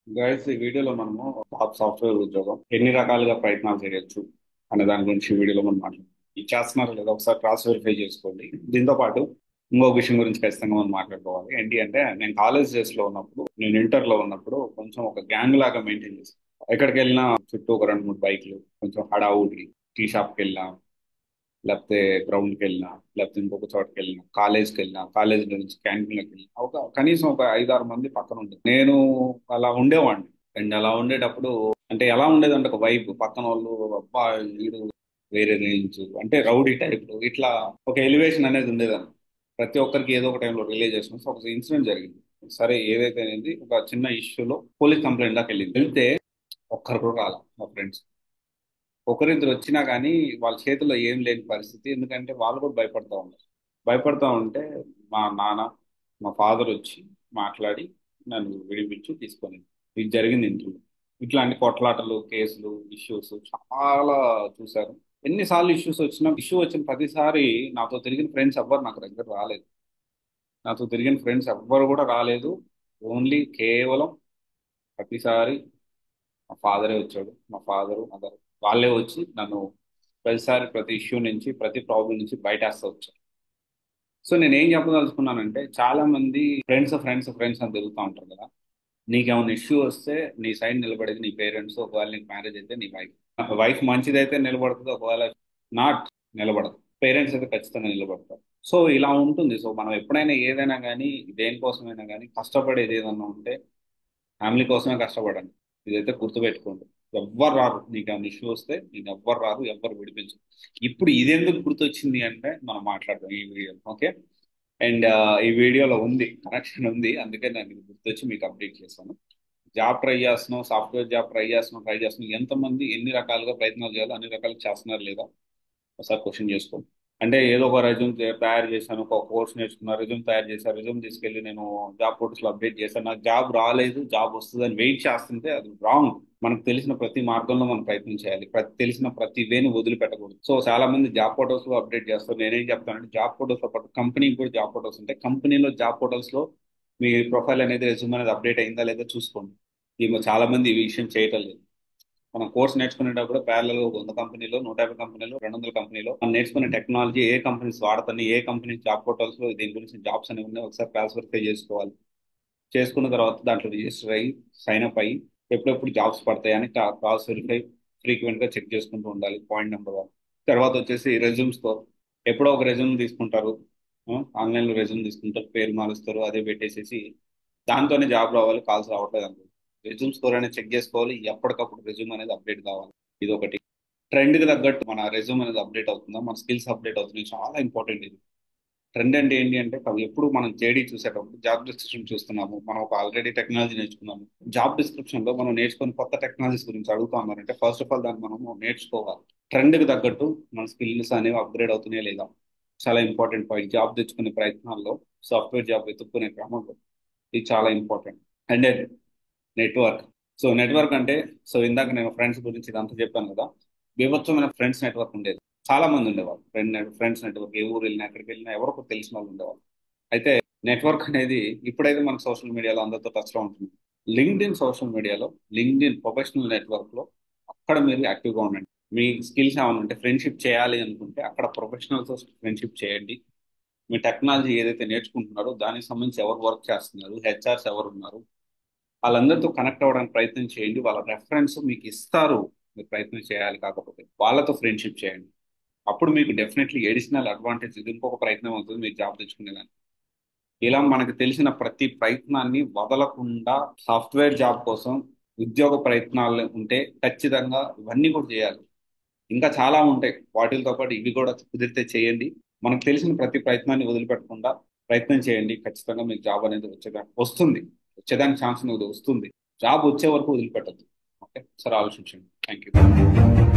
Guys, ఈ వీడియోలో మనము టాప్ సాఫ్ట్వేర్ ఉద్యోగం ఎన్ని రకాలుగా ప్రయత్నాలు చేయొచ్చు అనే దాని గురించి ఈ వీడియోలో మనం మాట్లాడుతాం. ఇది చేస్తున్నారో లేదో ఒకసారి క్రాస్ వెరిఫై చేసుకోండి. దీంతో పాటు ఇంకో విషయం గురించి ఖచ్చితంగా మనం మాట్లాడుకోవాలి. ఏంటి అంటే, నేను కాలేజ్ డేస్ లో ఉన్నప్పుడు, నేను ఇంటర్ లో ఉన్నప్పుడు కొంచెం ఒక గ్యాంగ్ లాగా మెయింటైన్ చేస్తాను. ఎక్కడికి వెళ్ళినా చుట్టూ ఒక రెండు మూడు బైక్లు, కొంచెం హడావుడి, టీ షాప్కి వెళ్ళినా, లేకపోతే గ్రౌండ్కి వెళ్ళినా, లేకపోతే ఇంకొక చోటకి వెళ్ళినా, కాలేజ్కి వెళ్ళినా, కాలేజ్ నుంచి క్యాంటీన్లోకి వెళ్ళినా, ఒక కనీసం ఒక ఐదారు మంది పక్కన ఉంటుంది. నేను అలా ఉండేవాడిని. అండ్ అలా ఉండేటప్పుడు అంటే ఎలా ఉండేదంటే, ఒక వైపు పక్కన వాళ్ళు, అబ్బా వీడు వేరే రేంజ్, అంటే రౌడీ టైప్ ఇట్లా ఒక ఎలివేషన్ అనేది ఉండేదాన్ని. ప్రతి ఒక్కరికి ఏదో ఒక టైంలో రిలీజ్ చేసిన ఒక ఇన్సిడెంట్ జరిగింది. సరే, ఏదైతే అనేది ఒక చిన్న ఇష్యూలో పోలీస్ కంప్లైంట్ దాకా వెళ్ళింది. వెళ్తే ఒక్కరు కూడా రాల మా ఫ్రెండ్స్. ఒకరిద్దరు వచ్చినా కానీ వాళ్ళ చేతిలో ఏం లేని పరిస్థితి. ఎందుకంటే వాళ్ళు కూడా భయపడతా ఉన్నారు. భయపడతా ఉంటే మా నాన్న, మా ఫాదర్ వచ్చి మాట్లాడి నన్ను విడిపించి తీసుకొని, ఇది జరిగింది ఇంట్లో. ఇట్లాంటి కొట్లాటలు, కేసులు, ఇష్యూస్ చాలా చూశారు. ఎన్నిసార్లు ఇష్యూస్ వచ్చినా, ఇష్యూ వచ్చిన ప్రతిసారి నాతో తిరిగిన ఫ్రెండ్స్ ఎవ్వరు నాకు దగ్గర రాలేదు. నాతో తిరిగిన ఫ్రెండ్స్ ఎవ్వరు కూడా రాలేదు. ఓన్లీ కేవలం ప్రతిసారి మా ఫాదరే వచ్చాడు. మా ఫాదరు, మదర్, వాళ్ళే వచ్చి నన్ను ప్రతిసారి ప్రతి ఇష్యూ నుంచి, ప్రతి ప్రాబ్లం నుంచి బయటేస్తూ వచ్చారు. సో నేను ఏం చెప్పదలుచుకున్నానంటే, చాలా మంది ఫ్రెండ్స్ ఫ్రెండ్స్ ఫ్రెండ్స్ అని తిరుగుతూ ఉంటారు కదా. నీకేమైనా ఇష్యూ వస్తే నీ సైడ్ నిలబడేది నీ పేరెంట్స్. ఒకవేళ నీకు మ్యారేజ్ అయితే నీ వైఫ్. వైఫ్ మంచిదైతే నిలబడుతుంది, ఒకవేళ నాట్ నిలబడదు. పేరెంట్స్ అయితే ఖచ్చితంగా నిలబడతారు. సో ఇలా ఉంటుంది. సో మనం ఎప్పుడైనా ఏదైనా కానీ, దేనికోసమైనా కానీ కష్టపడేది ఏదన్నా ఉంటే ఫ్యామిలీ కోసమే కష్టపడండి. ఇదైతే గుర్తుపెట్టుకోండి. ఎవ్వరు రారు, నీకు ఏమైనా ఇష్యూ వస్తే నీకు ఎవ్వరు రారు, ఎవ్వరు విడిపించరు. ఇప్పుడు ఇది ఎందుకు గుర్తొచ్చింది అంటే, మనం మాట్లాడదాం ఈ వీడియో. ఓకే. అండ్ ఈ వీడియోలో ఉంది, కనెక్షన్ ఉంది, అందుకే నేను ఇది గుర్తొచ్చి మీకు అప్డేట్ చేశాను. జాబ్ ట్రై చేస్తున్నాం, సాఫ్ట్వేర్ జాబ్ ట్రై చేస్తున్నాం. ఎంతమంది ఎన్ని రకాలుగా ప్రయత్నాలు చేయాలో అన్ని రకాలుగా చేస్తున్నారు లేదా ఒకసారి క్వశ్చన్ చేసుకోండి. అంటే ఏదో ఒక రెజ్యూమ్ తయారు చేశాను, ఒక కోర్స్ నేర్చుకున్నా, రెజ్యూమ్ తయారు చేశాను, రెజ్యూమ్ తీసుకెళ్లి నేను జాబ్ పోర్టల్స్లో అప్డేట్ చేశాను, నాకు జాబ్ రాలేదు, జాబ్ వస్తుందని వెయిట్ చేస్తుంటే అది రాంగ్. మనకు తెలిసిన ప్రతి మార్గంలో మనం ప్రయత్నం చేయాలి. తెలిసిన ప్రతి వేని వదిలిపెట్టకూడదు. సో చాలా మంది జాబ్ పోర్టల్స్ లో అప్డేట్ చేస్తారు. నేనేం చెప్తానంటే, జాబ్ పోర్టల్స్ తో పాటు కంపెనీకి కూడా జాబ్ పోర్టల్స్ ఉంటాయి. కంపెనీలో జాబ్ పోర్టల్స్ లో మీ ప్రొఫైల్ అనేది, రెజ్యూమ్ అనేది అప్డేట్ అయిందా లేదా చూసుకోండి. చాలా మంది ఈ విషయం చేయటం లేదు. మనం కోర్స్ నేర్చుకునేటప్పుడు ప్యారల్ 100 కంపెనీలో, 150 కంపెనీలో, 200 కంపెనీలో మనం నేర్చుకునే టెక్నాలజీ ఏ కంపెనీస్ వాడుతున్నాయి, ఏ కంపెనీ జాబ్ పోర్టల్స్ లో దీని గురించి జాబ్స్ అనేవి ఉన్నాయి, ఒకసారి క్లాస్ వెరిఫై చేసుకోవాలి. చేసుకున్న తర్వాత దాంట్లో రిజిస్టర్ అయ్యి, సైన్ అప్ అయ్యి, ఎప్పుడెప్పుడు జాబ్స్ పడతాయని క్రాస్ వెరిఫై ఫ్రీక్వెంట్ గా చెక్ చేసుకుంటూ ఉండాలి. Point number 1. తర్వాత వచ్చేసి రెజ్యూమ్స్ తో ఎప్పుడో ఒక రెజ్యూమ్ తీసుకుంటారు. ఆన్లైన్ లో రెజ్యూమ్ తీసుకుంటారు, పేరు మారుస్తారు, అదే పెట్టేసేసి దాంతోనే జాబ్ రావాలి, కాల్స్ రావట్లేదు అనుకో. రెజ్యూమ్ స్కోర్ అనేది చెక్ చేసుకోవాలి. ఎప్పటికప్పుడు రెజ్యూమ్ అనేది అప్డేట్ కావాలి. ఇది ఒకటి. ట్రెండ్ కి తగ్గట్టు మన రెజ్యూమ్ అనేది అప్డేట్ అవుతుందా, మన స్కిల్స్ అప్డేట్ అవుతున్నాయి, చాలా ఇంపార్టెంట్ ఇది. ట్రెండ్ అంటే ఏంటి అంటే, ఎప్పుడు మనం జేడీ చూసేటప్పుడు జాబ్ డిస్క్రిప్షన్ చూస్తున్నాము, మనం ఒక ఆల్రెడీ టెక్నాలజీ నేర్చుకున్నాము, జాబ్ డిస్క్రిప్షన్ లో మనం నేర్చుకుని కొత్త టెక్నాలజీస్ గురించి అడుగుతా ఉన్నారంటే, ఫస్ట్ ఆఫ్ ఆల్ దాన్ని మనం నేర్చుకోవాలి. ట్రెండ్ కి తగ్గట్టు మన స్కిల్స్ అనేవి అప్గ్రేడ్ అవుతున్నాయా లేదా, చాలా ఇంపార్టెంట్ పాయింట్. జాబ్ తెచ్చుకునే ప్రయత్నాల్లో, సాఫ్ట్వేర్ జాబ్ వెతుక్కునే క్రమంలో ఇది చాలా important. And network. So network అంటే, సో ఇందాక నేను ఫ్రెండ్స్ గురించి ఇదంతా చెప్పాను కదా. బీభత్సమైన ఫ్రెండ్స్ నెట్వర్క్ ఉండేది. చాలా మంది ఉండేవాళ్ళు. ఫ్రెండ్స్ నెట్వర్క్, ఏ ఊరు వెళ్ళినా, ఎక్కడికి వెళ్ళినా ఎవరికి తెలిసిన వాళ్ళు ఉండేవాళ్ళు. అయితే నెట్వర్క్ అనేది ఇప్పుడైతే మన సోషల్ మీడియాలో అందరితో టచ్ లో ఉంటుంది. లింక్డ్ఇన్ సోషల్ మీడియాలో, లింక్డ్ఇన్ ప్రొఫెషనల్ నెట్వర్క్ లో, అక్కడ మీరు యాక్టివ్గా ఉండండి. మీ స్కిల్స్ ఏమైనా ఉంటే, ఫ్రెండ్షిప్ చేయాలి అనుకుంటే అక్కడ ప్రొఫెషనల్తో ఫ్రెండ్షిప్ చేయండి. మీ టెక్నాలజీ ఏదైతే నేర్చుకుంటున్నారో దానికి సంబంధించి ఎవరు వర్క్ చేస్తున్నారు, హెచ్ఆర్స్ ఎవరు ఉన్నారు, వాళ్ళందరితో కనెక్ట్ అవ్వడానికి ప్రయత్నం చేయండి. వాళ్ళ రెఫరెన్స్ మీకు ఇస్తారు, మీరు ప్రయత్నం చేయాలి. కాకపోతే వాళ్ళతో ఫ్రెండ్షిప్ చేయండి. అప్పుడు మీకు డెఫినెట్లీ ఎడిషనల్ అడ్వాంటేజ్, ఇది ఇంకొక ప్రయత్నం అవుతుంది మీరు జాబ్ తెచ్చుకునేదాన్ని. ఇలా మనకు తెలిసిన ప్రతి ప్రయత్నాన్ని వదలకుండా, సాఫ్ట్వేర్ జాబ్ కోసం ఉద్యోగ ప్రయత్నాలు ఉంటే ఖచ్చితంగా ఇవన్నీ కూడా చేయాలి. ఇంకా చాలా ఉంటాయి. వాటితో పాటు ఇవి కూడా కుదిరితే చేయండి. మనకు తెలిసిన ప్రతి ప్రయత్నాన్ని వదిలిపెట్టకుండా ప్రయత్నం చేయండి. ఖచ్చితంగా మీకు జాబ్ అనేది వస్తుంది. వచ్చేదానికి ఛాన్స్ అనేది వస్తుంది. జాబ్ వచ్చే వరకు వదిలిపెట్టద్దు. ఓకే, సరే, ఆలోచించండి. Thank you.